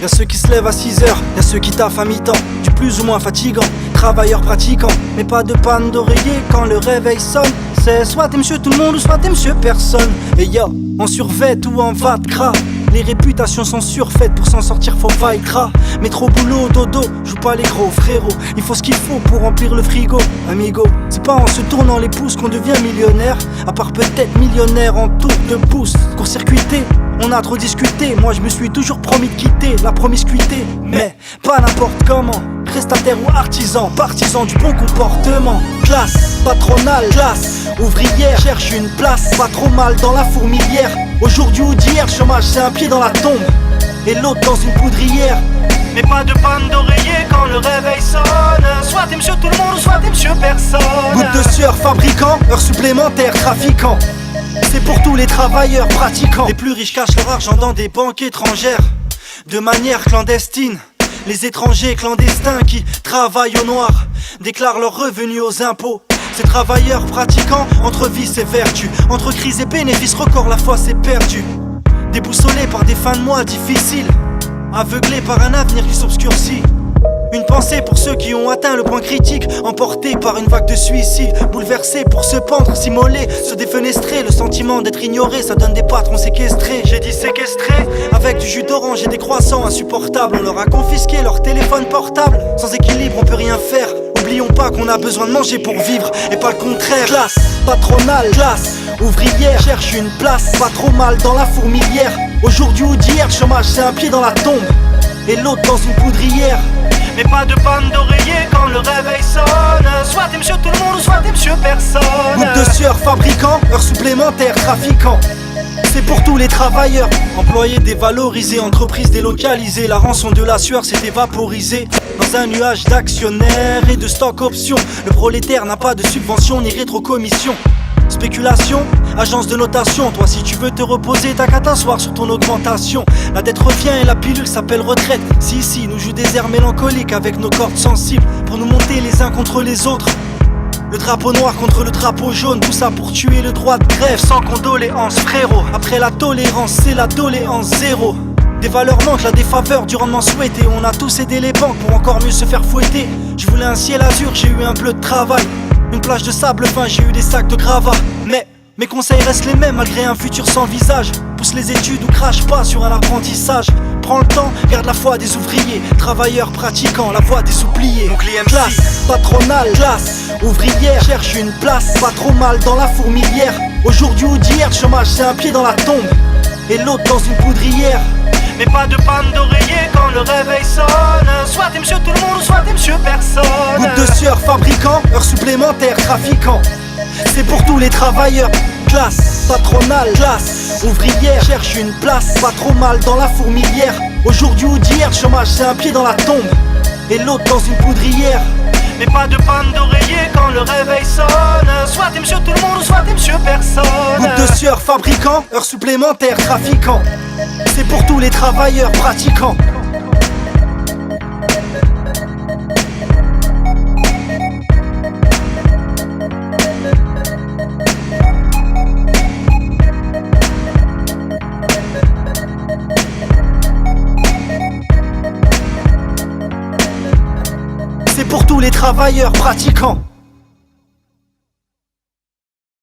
Y'a ceux qui se lèvent à 6h, y'a ceux qui taffent à mi-temps, du plus ou moins fatigant, travailleurs pratiquants. Mais pas de panne d'oreiller quand le réveil sonne. C'est soit t'es monsieur tout le monde ou soit t'es monsieur personne. Et yo, en survêt ou en va de gras, les réputations sont surfaites, pour s'en sortir faut vaillera. Métro, boulot, dodo, joue pas les gros frérot. Il faut ce qu'il faut pour remplir le frigo, amigo. C'est pas en se tournant les pouces qu'on devient millionnaire, à part peut-être millionnaire en tour de pouce. Court-circuité, on a trop discuté, moi je me suis toujours promis de quitter la promiscuité. Mais pas n'importe comment, prestataire ou artisan, partisan du bon comportement. Classe, patronale, classe, ouvrière, cherche une place, pas trop mal dans la fourmilière. Aujourd'hui ou d'hier, chômage c'est un pied dans la tombe, et l'autre dans une poudrière. Mais pas de panne d'oreiller quand le réveil sonne. Soit t'es monsieur tout le monde ou soit t'es monsieur personne. Goutte de sueur, fabricant, heures supplémentaires, trafiquant. C'est pour tous les travailleurs pratiquants. Les plus riches cachent leur argent dans des banques étrangères, de manière clandestine. Les étrangers clandestins qui travaillent au noir déclarent leurs revenus aux impôts. Ces travailleurs pratiquants, entre vices et vertus, entre crise et bénéfices, record la foi s'est perdue. Déboussolés par des fins de mois difficiles, aveuglés par un avenir qui s'obscurcit. Une pensée pour ceux qui ont atteint le point critique, emportés par une vague de suicide, bouleversés pour se pendre, s'immoler, se défenestrer. Le sentiment d'être ignoré, ça donne des patrons séquestrés. J'ai dit séquestrés, avec du jus d'orange et des croissants insupportables. On leur a confisqué leur téléphone portable. Sans équilibre, on peut rien faire. Oublions pas qu'on a besoin de manger pour vivre, et pas le contraire. Classe, patronale, classe, ouvrière, cherche une place, pas trop mal dans la fourmilière. Aujourd'hui ou d'hier, chômage c'est un pied dans la tombe, et l'autre dans une poudrière. Mais pas de panne d'oreiller quand le réveil sonne. Soit t'es monsieur tout le monde ou soit t'es monsieur personne. Goutte de sueur, fabricant, heures supplémentaires, trafiquant. C'est pour tous les travailleurs, employés dévalorisés, entreprises délocalisées. La rançon de la sueur s'est évaporisée dans un nuage d'actionnaires et de stock options. Le prolétaire n'a pas de subvention ni rétrocommission. Spéculation, agence de notation. Toi si tu veux te reposer, t'as qu'à t'asseoir sur ton augmentation. La dette revient et la pilule s'appelle retraite. Si ici nous joue des airs mélancoliques avec nos cordes sensibles, pour nous monter les uns contre les autres. Le drapeau noir contre le drapeau jaune, tout ça pour tuer le droit de grève sans condoléance frérot. Après la tolérance c'est la doléance zéro. Des valeurs manquent, la défaveur du rendement souhaité. On a tous aidé les banques pour encore mieux se faire fouetter. Je voulais un ciel azur, j'ai eu un bleu de travail. Une plage de sable fin, j'ai eu des sacs de gravats. Mais mes conseils restent les mêmes malgré un futur sans visage. Pousse les études ou crache pas sur un apprentissage. Prends le temps, garde la foi des ouvriers, travailleurs pratiquants, la voix des oubliés. Classe, patronale, classe, ouvrière, cherche une place, pas trop mal dans la fourmilière. Aujourd'hui ou d'hier, chômage c'est un pied dans la tombe, et l'autre dans une poudrière. Mais pas de panne d'oreiller quand le réveil sonne. Soit t'es monsieur tout le monde ou soit t'es monsieur personne. Goutte de sueur, fabricant, heures supplémentaires, trafiquant. C'est pour tous les travailleurs. Classe, patronale, classe, ouvrière, cherche une place, pas trop mal dans la fourmilière. Aujourd'hui ou d'hier, chômage c'est un pied dans la tombe, et l'autre dans une poudrière. Mais pas de panne d'oreiller quand le réveil sonne. Soit t'es monsieur tout le monde ou soit t'es monsieur personne. Goutte de sueur, fabricant, heures supplémentaires, trafiquant. C'est pour tous les travailleurs pratiquants. C'est pour tous les travailleurs pratiquants.